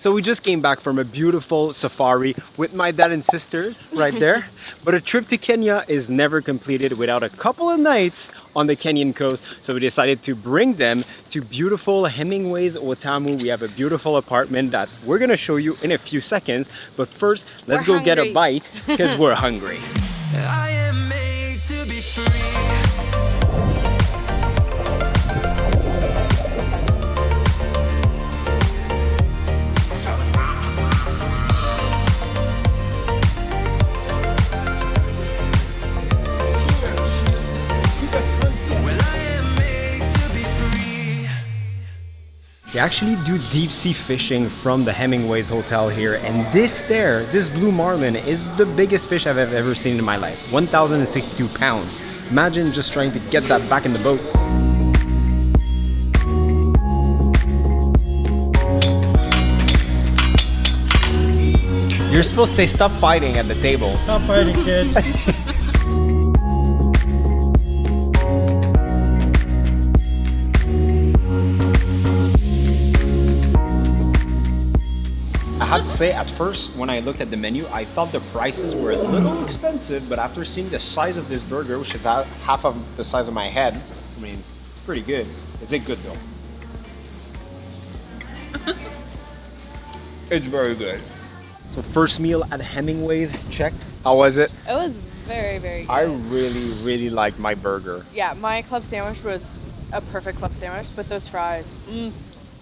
So we just came back from a beautiful safari with my dad and sisters right there. But a trip to Kenya is never completed without a couple of nights on the Kenyan coast. So we decided to bring them to beautiful Hemingways Watamu. We have a beautiful apartment that we're gonna show you in a few seconds. But first, let's go get a bite because we're hungry. I am made to be free. They actually do deep sea fishing from the Hemingways Hotel here, and this blue marlin is the biggest fish I've ever seen in my life. 1,062 pounds. Imagine just trying to get that back in the boat. You're supposed to say stop fighting at the table. Stop fighting, kids. I have to say, at first, when I looked at the menu, I thought the prices were a little expensive, but after seeing the size of this burger, which is half of the size of my head, I mean, it's pretty good. Is it good though? It's very good. So first meal at Hemingways, checked. How was it? It was very, very good. I really liked my burger. Yeah, my club sandwich was a perfect club sandwich, but those fries,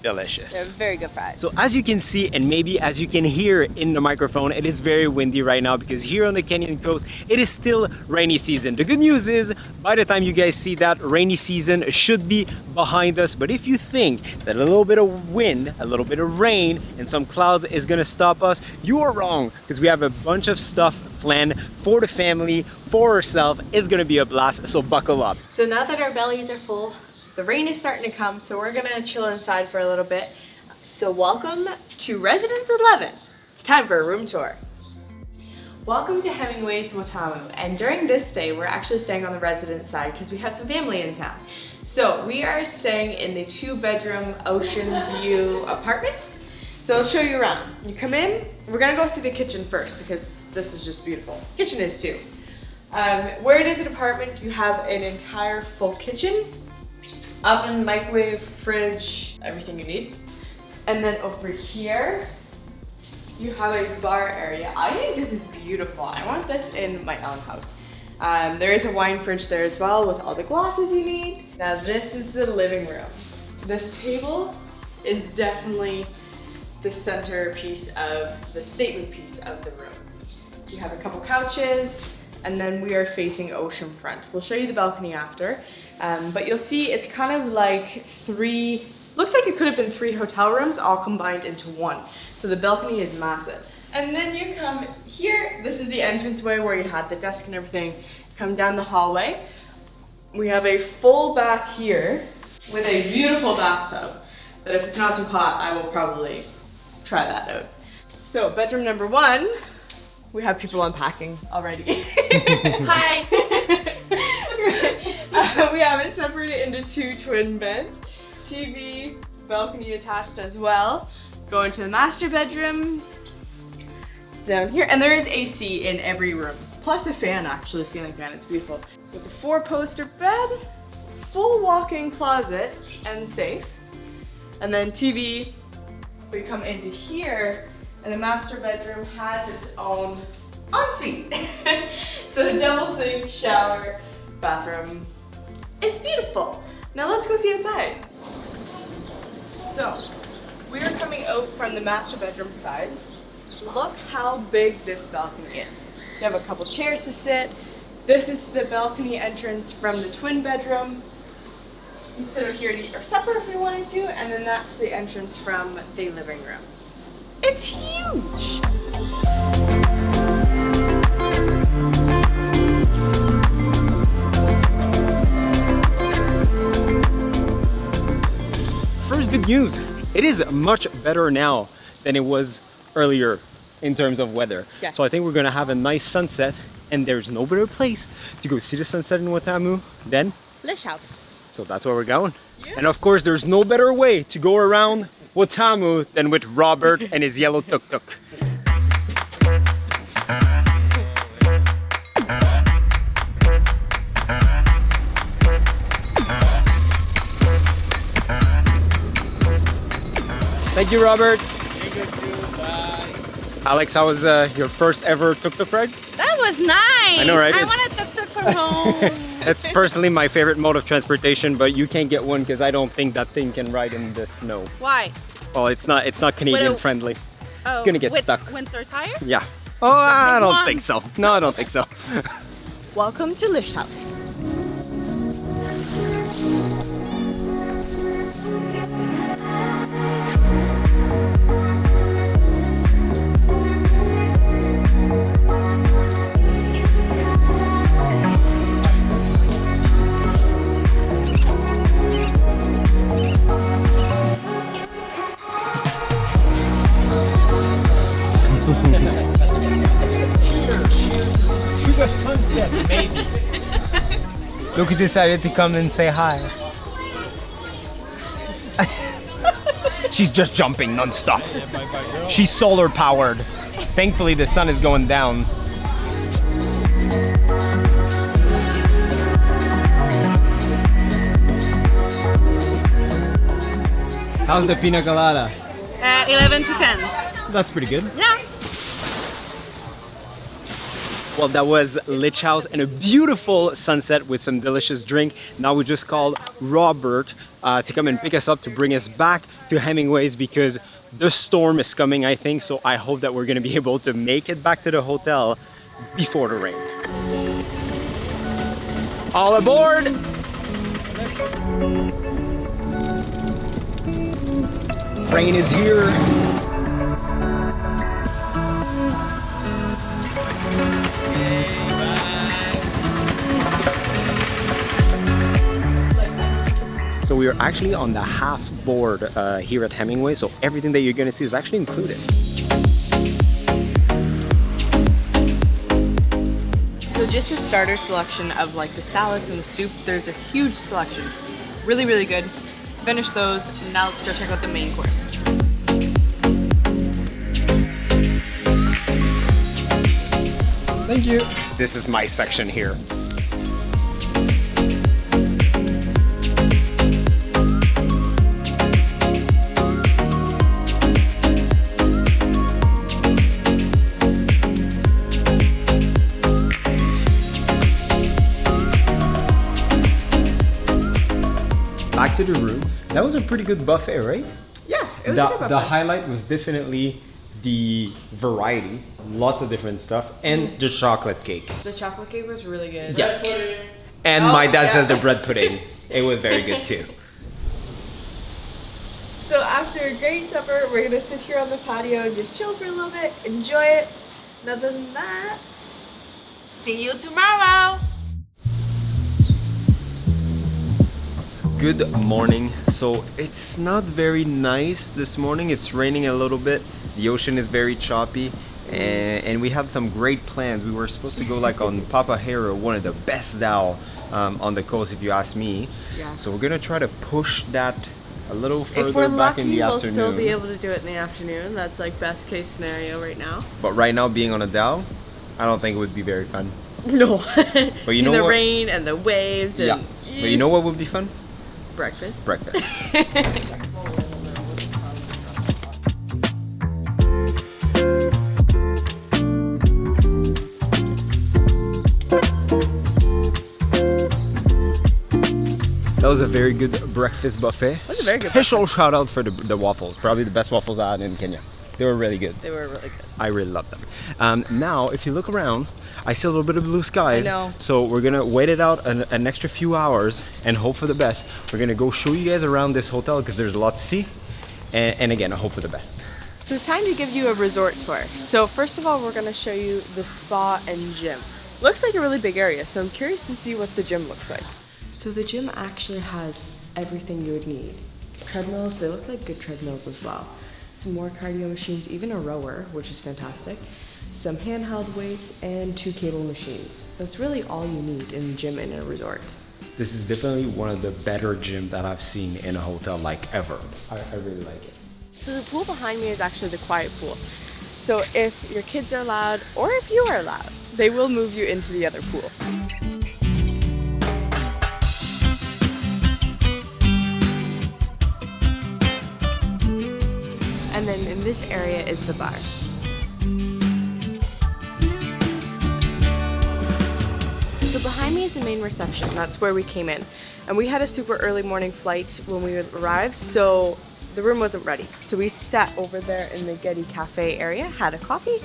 Delicious. they're very good fries. So as you can see, and maybe as you can hear in the microphone, it is very windy right now because here on the Kenyan coast, it is still rainy season. The good news is, by the time you guys see that, rainy season should be behind us. But if you think that a little bit of wind, a little bit of rain, and some clouds is gonna stop us, you are wrong, because we have a bunch of stuff planned for the family, for ourselves. It's gonna be a blast, so buckle up. So now that our bellies are full, the rain is starting to come, so we're gonna chill inside for a little bit. So welcome to Residence 11. It's time for a room tour. Welcome to Hemingways Watamu, and during this stay, we're actually staying on the residence side because we have some family in town. So we are staying in the 2-bedroom ocean view apartment. So I'll show you around. You come in, we're gonna go see the kitchen first because this is just beautiful. Kitchen is too. Where it is an apartment, you have an entire full kitchen. Oven, microwave, fridge, everything you need. And then over here, you have a bar area. I think this is beautiful. I want this in my own house. There is a wine fridge there as well with all the glasses you need. Now this is the living room. This table is definitely the centerpiece of, the statement piece of the room. You have a couple couches, and then we are facing ocean front. We'll show you the balcony after. But you'll see it's kind of like looks like it could have been 3 hotel rooms all combined into one. So the balcony is massive. And then you come here, this is the entranceway where you had the desk and everything. Come down the hallway. We have a full bath here with a beautiful bathtub that if it's not too hot, I will probably try that out. So bedroom number 1, we have people unpacking already. Hi! We have it separated into 2 twin beds. TV, balcony attached as well. Go into the master bedroom. Down here, and there is AC in every room. Plus a fan, actually, a ceiling fan, it's beautiful. With a 4-poster bed, full walk-in closet, and safe. And then TV, we come into here, and the master bedroom has its own ensuite. So the double sink, shower, bathroom. It's beautiful. Now let's go see outside. So, we are coming out from the master bedroom side. Look how big this balcony is. You have a couple chairs to sit. This is the balcony entrance from the twin bedroom. You sit out here to eat your supper if you wanted to, and then that's the entrance from the living room. It's huge! First good news, it is much better now than it was earlier in terms of weather. Yes. So I think we're gonna have a nice sunset, and there's no better place to go see the sunset in Watamu than Lichthaus. So that's where we're going. Yeah. And of course, there's no better way to go around Watamu than with Robert and his yellow tuk-tuk. Thank you, Robert. Thank you too. Bye. Alex, how was your first ever tuk-tuk ride? That was nice. I know, right? I It's- want a tuk-tuk from home. It's personally my favorite mode of transportation, but you can't get one because I don't think that thing can ride in the snow. Why? Well, it's not Canadian With a- friendly. Oh, gonna get with stuck. Winter tire? Yeah. Oh, I don't one. think so. No, I don't think so. Welcome to Lichthaus. To the sunset, maybe. Look, he decided to come and say hi. She's just jumping non-stop. She's solar powered. Thankfully, the sun is going down. How's the pina colada? 11 to 10. That's pretty good. Yeah. Well, that was Lichthaus and a beautiful sunset with some delicious drink. Now we just called Robert to come and pick us up to bring us back to Hemingways because the storm is coming, I think. So I hope that we're gonna be able to make it back to the hotel before the rain. All aboard! Rain is here. So we are actually on the half board here at Hemingway, so everything that you're gonna see is actually included. So just a starter selection of like the salads and the soup, there's a huge selection. Really, really good. Finish those, now let's go check out the main course. Thank you. This is my section here. Back to the room. That was a pretty good buffet, right? Yeah, it was a good The buffet. highlight was definitely the variety, lots of different stuff, and the chocolate cake. The chocolate cake was really good. Yes. And Oh, my dad yeah. says the bread pudding. It was very good too. So after a great supper, we're gonna sit here on the patio and just chill for a little bit, enjoy it. And other than that, See you tomorrow. Good morning. So it's not very nice this morning. It's raining a little bit. The ocean is very choppy. And we had some great plans. We were supposed to go like on Papahero, one of the best Dhow on the coast, if you ask me. Yeah. So we're gonna try to push that a little if we're further back in lucky, the we'll afternoon. still be able to do it in the afternoon. That's like best case scenario right now. But right now, being on a Dhow, I don't think it would be very fun. No. But you Do know the what? rain and the waves and Yeah. But you know what would be fun? breakfast. Breakfast. That was a very good breakfast buffet. was a very good Special shout out for the waffles. Probably the best waffles I had in Kenya. They were really good. They were really good. I really love them. Now, if you look around, I see a little bit of blue skies. I know. So we're gonna wait it out an extra few hours and hope for the best. We're gonna go show you guys around this hotel because there's a lot to see. And again, I hope for the best. So it's time to give you a resort tour. So first of all, we're gonna show you the spa and gym. Looks like a really big area, so I'm curious to see what the gym looks like. So the gym actually has everything you would need. Treadmills, they look like good treadmills as well. Some more cardio machines, even a rower, which is fantastic. Some handheld weights and 2 cable machines. That's really all you need in a gym in a resort. This is definitely one of the better gyms that I've seen in a hotel like ever. I really like it. So the pool behind me is actually the quiet pool. So if your kids are loud or if you are loud, they will move you into the other pool. And then in this area is the bar. So behind me is the main reception. That's where we came in. And we had a super early morning flight when we arrived, so the room wasn't ready. So we sat over there in the Getty Cafe area, had a coffee.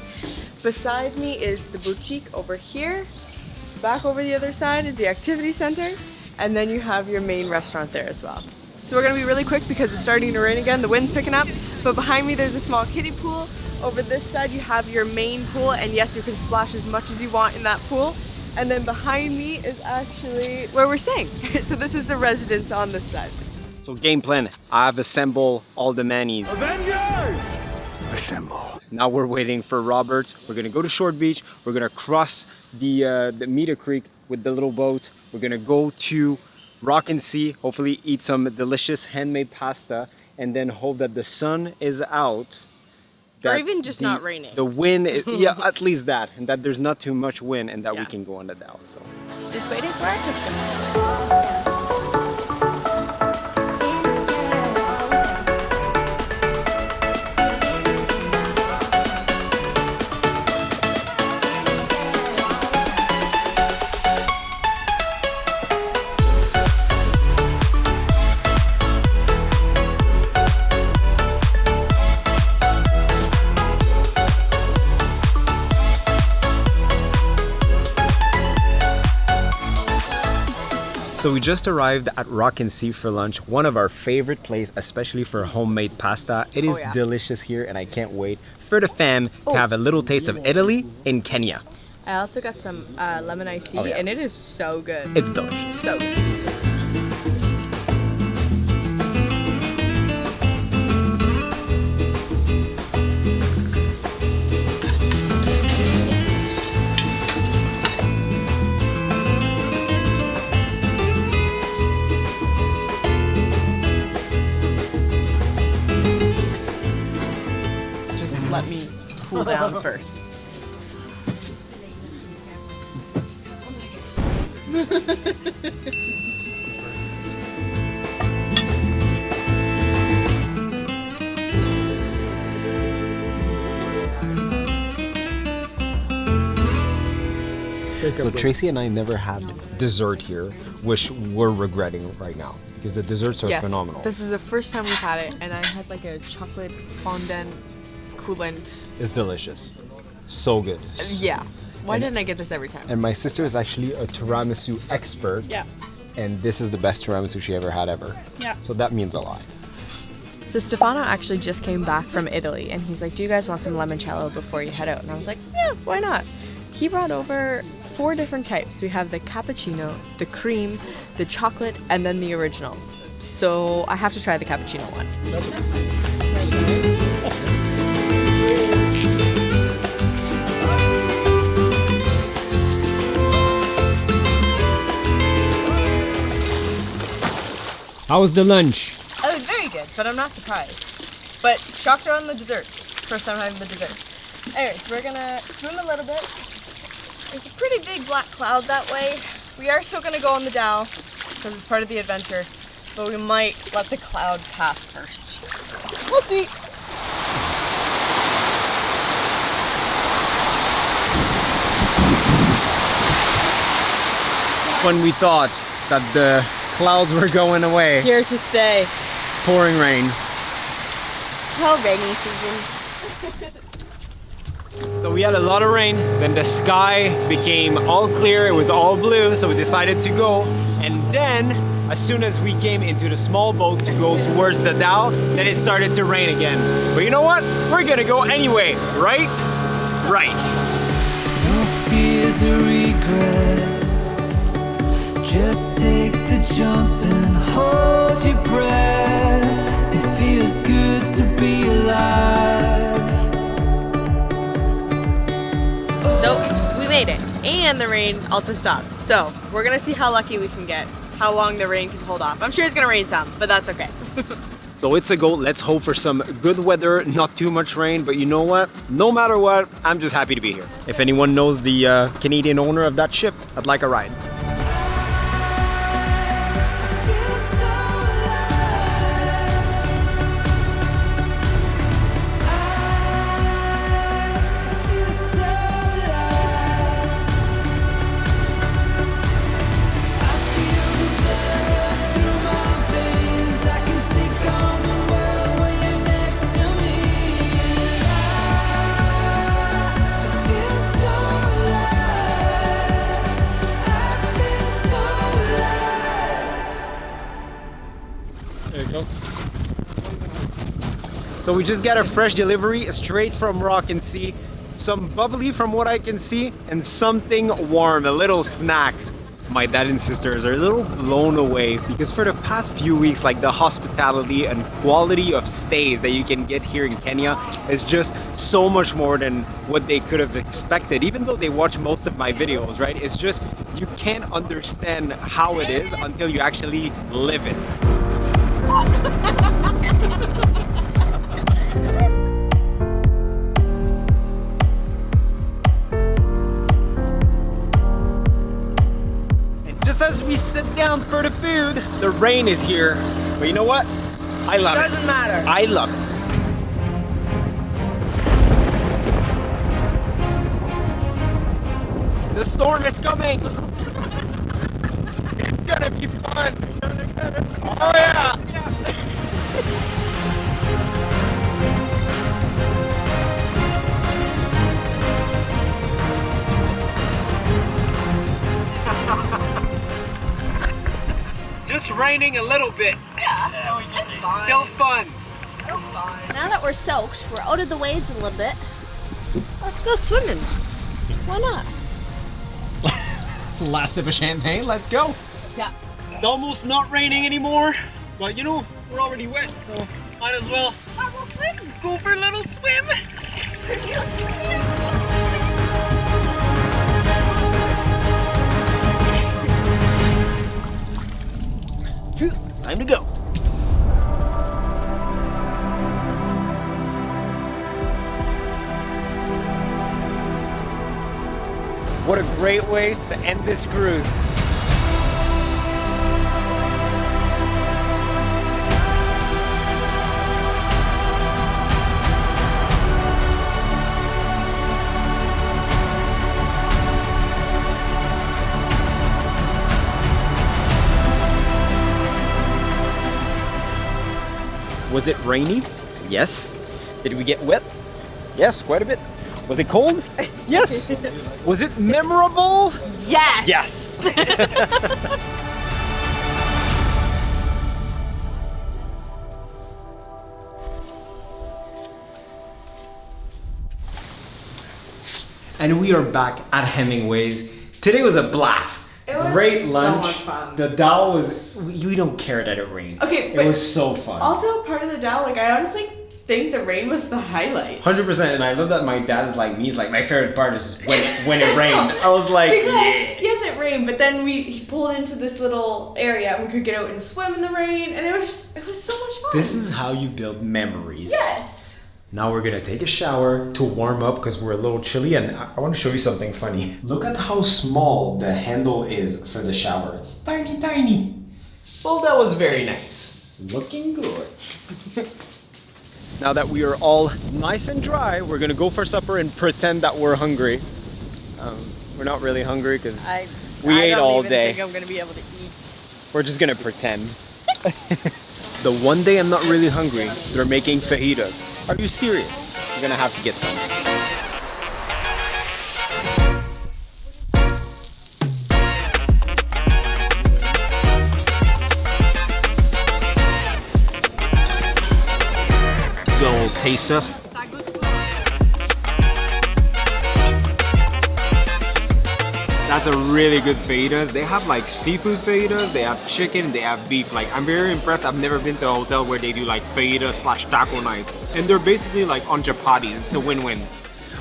Beside me is the boutique over here. Back over the other side is the activity center. And then you have your main restaurant there as well. So we're gonna be really quick because it's starting to rain again, the wind's picking up. But behind me there's a small kiddie pool. Over this side you have your main pool, and yes, you can splash as much as you want in that pool. And then behind me is actually where we're staying. So this is the residence on this side. So game plan, I've assembled all the manies. Avengers! Assemble. Now we're waiting for Roberts. We're gonna go to Short Beach. We're gonna cross the Meter Creek with the little boat. We're gonna go to Rock and Sea, hopefully eat some delicious handmade pasta, and then hope that the sun is out. Or even just not raining. The wind, yeah, at least that, and that there's not too much wind, and that we can go on the Dhow. So. Just waiting for it. So we just arrived at Rock and Sea for lunch, one of our favorite places, especially for homemade pasta. It is delicious here, and I can't wait for the fam to have a little taste of Italy in Kenya. I also got some lemon iced tea, and it is so good. It's delicious. So good. Let me cool down first. So Tracy and I never had dessert here, which we're regretting right now because the desserts are phenomenal. This is the first time we've had it, and I had like a chocolate fondant coolant. It's delicious. So good. Yeah. Why didn't I get this every time? And my sister is actually a tiramisu expert. Yeah. And this is the best tiramisu she ever had ever. Yeah. So that means a lot. So Stefano actually just came back from Italy, and he's like, do you guys want some limoncello before you head out? And I was like, yeah, why not? He brought over 4 different types. We have the cappuccino, the cream, the chocolate, and then the original. So I have to try the cappuccino one. How was the lunch? It was very good, but I'm not surprised. But shocked on the desserts. First time having the dessert. Anyways, we're gonna swim a little bit. There's a pretty big black cloud that way. We are still gonna go on the Dhow because it's part of the adventure, but we might let the cloud pass first. We'll see. When we thought that the clouds were going away, Here to stay. it's pouring rain. Oh, rainy season. So we had a lot of rain, then the sky became all clear, it was all blue, so we decided to go. And then, as soon as we came into the small boat to go towards the Dhow, then it started to rain again. But you know what? We're gonna go anyway, right? Right. No fears or regrets. Just take the jump and hold your breath. It feels good to be alive. So we made it, and the rain also stopped. So we're gonna see how lucky we can get, how long the rain can hold off. I'm sure it's gonna rain some, but that's okay. So it's a go. Let's hope for some good weather, not too much rain. But you know what? No matter what, I'm just happy to be here. If anyone knows the Canadian owner of that ship, I'd like a ride. So we just got a fresh delivery straight from Rock and Sea. Some bubbly from what I can see, and something warm, a little snack. My dad and sisters are a little blown away because for the past few weeks, like the hospitality and quality of stays that you can get here in Kenya is just so much more than what they could have expected. Even though they watch most of my videos, right? It's just, you can't understand how it is until you actually live it. Just as we sit down for the food, the rain is here. But you know what? I love it. Doesn't matter. I love it. The storm is coming. It's gonna be fun. Oh yeah. Just raining a little bit. Yeah, It's still fun. now that we're soaked, we're out of the waves a little bit. Let's go swimming. Why not? Last sip of champagne, let's go. Yeah. It's almost not raining anymore, but you know, we're already wet, so might as well go for a little swim. Time to go. What a great way to end this cruise. Was it rainy? Yes. Did we get wet? Yes, quite a bit. Was it cold? Yes. Was it memorable? Yes. Yes. And we are back at Hemingways. Today was a blast. It was Great so lunch. much fun. The Dhow was, we don't care that it rained. Okay, It but was so fun. Also, part of the Dhow, like I honestly think the rain was the highlight. 100%, and I love that my dad is like me. He's like, my favorite part is when it rained. I was like, Because yeah. yes, it rained, but then he pulled into this little area and we could get out and swim in the rain, and it was so much fun. This is how you build memories. Yes. Now we're gonna take a shower to warm up because we're a little chilly, and I want to show you something funny. Look at how small the handle is for the shower. It's tiny, tiny. Well, that was very nice. Looking good. Now that we are all nice and dry, we're gonna go for supper and pretend that we're hungry. We're not really hungry because we ate all day. I think I'm gonna be able to eat. We're just gonna pretend. The one day I'm not really hungry, they're making fajitas. Are you serious? You're gonna have to get some. So taste test. That's a really good fajitas. They have like seafood fajitas, they have chicken, they have beef. Like, I'm very impressed. I've never been to a hotel where they do like fajita / taco nights. And they're basically like on chapatis. It's a win-win.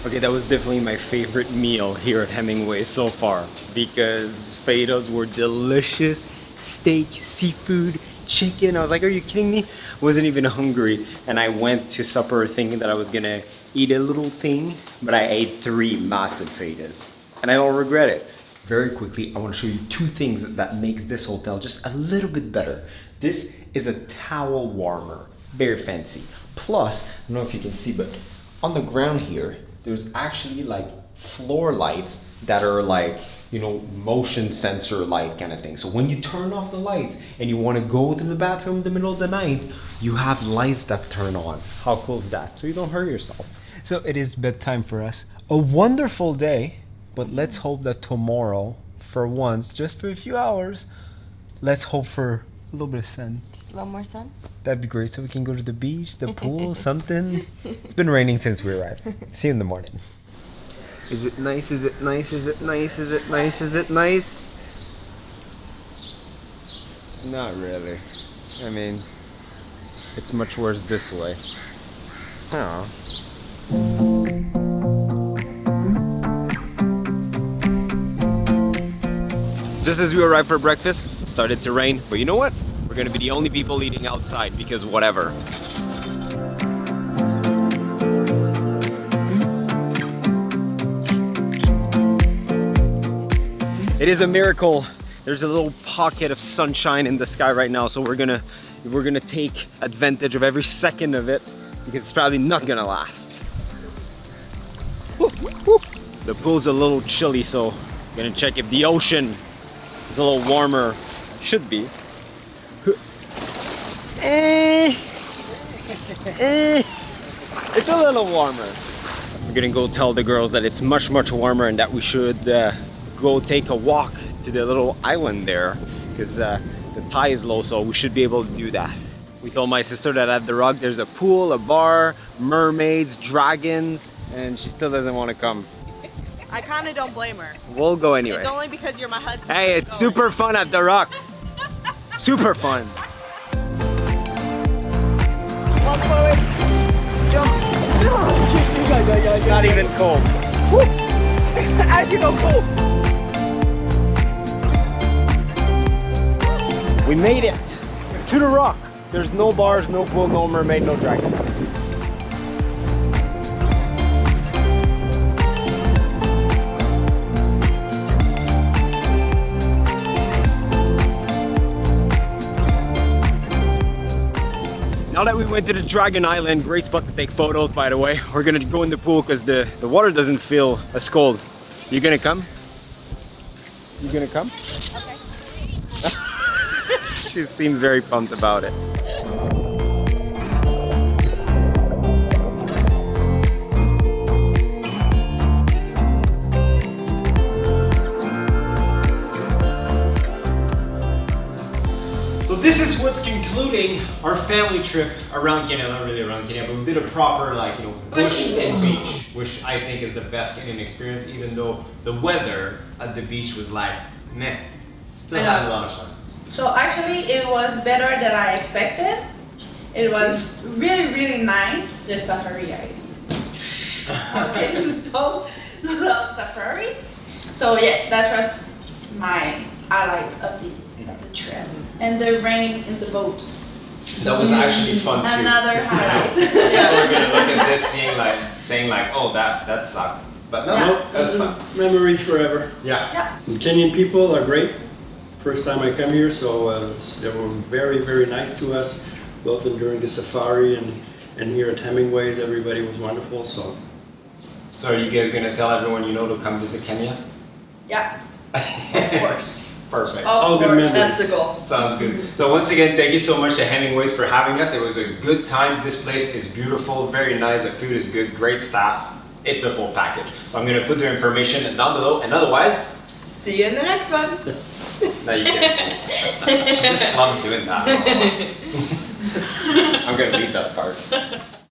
Okay, that was definitely my favorite meal here at Hemingway so far because fajitas were delicious. Steak, seafood, chicken. I was like, are you kidding me? Wasn't even hungry. And I went to supper thinking that I was gonna eat a little thing, but I ate 3 massive fajitas. And I don't regret it. Very quickly, I want to show you 2 things that makes this hotel just a little bit better. This is a towel warmer, very fancy. Plus, I don't know if you can see, but on the ground here, there's actually like floor lights that are like, you know, motion sensor light kind of thing. So when you turn off the lights and you want to go to the bathroom in the middle of the night, you have lights that turn on. How cool is that? So you don't hurt yourself. So it is bedtime for us. A wonderful day. But let's hope that tomorrow, for once, just for a few hours, let's hope for a little bit of sun. Just a little more sun? That'd be great, so we can go to the beach, the pool, something. It's been raining since we arrived. See you in the morning. Is it nice? Is it nice? Is it nice? Is it nice? Is it nice? Not really. I mean, it's much worse this way. Huh. Just as we arrived for breakfast, it started to rain. But you know what? We're gonna be the only people eating outside because whatever. It is a miracle. There's a little pocket of sunshine in the sky right now, so we're gonna take advantage of every second of it because it's probably not gonna last. Woo, woo. The pool's a little chilly, so I'm gonna check if the ocean is a little warmer. Should be. It's a little warmer. We're gonna go tell the girls that it's much warmer and that we should go take a walk to the little island there because the tide is low, so we should be able to do that. We told my sister that at the Rock there's a pool, a bar, mermaids, dragons, and she still doesn't want to come. I kind of don't blame her. We'll go anyway. It's only because you're my husband. Hey, it's super fun at the Rock. Super fun. Walk forward. Jump. It's not even cold. As you go, cool. We made it to the Rock. There's no bars, no pool, no mermaid, no dragon. Now that we went to the Dragon Island, great spot to take photos, by the way. We're gonna go in the pool because the water doesn't feel as cold. You gonna come? You gonna come? Okay. She seems very pumped about it. So this is what's concluding our family trip around Kenya. Not really around Kenya, but we did a proper, like, you know, bush and beach, which I think is the best Kenyan experience, even though the weather at the beach was like, meh. Still had a lot of fun. So actually it was better than I expected. It was really nice. The safari okay, you don't love safari. So yeah, that was my highlight of the trip. And the rain in the boat. That was actually fun too. Another highlight. Yeah, we're gonna look at this saying like, oh, that sucked. But no, that was fun. Memories forever. Yeah. The Kenyan people are great. First time I come here, so they were very nice to us, both during the safari and here at Hemingways. Everybody was wonderful. So are you guys gonna tell everyone you know to come visit Kenya? Yeah, of course. Perfect. all good memories. That's the goal. Sounds good. So once again, thank you so much to Hemingways for having us. It was a good time. This place is beautiful, very nice. The food is good, great staff. It's a full package. So I'm gonna put their information down below. And otherwise, See you in the next one. no, you can't. She just loves doing that. I'm gonna leave that part.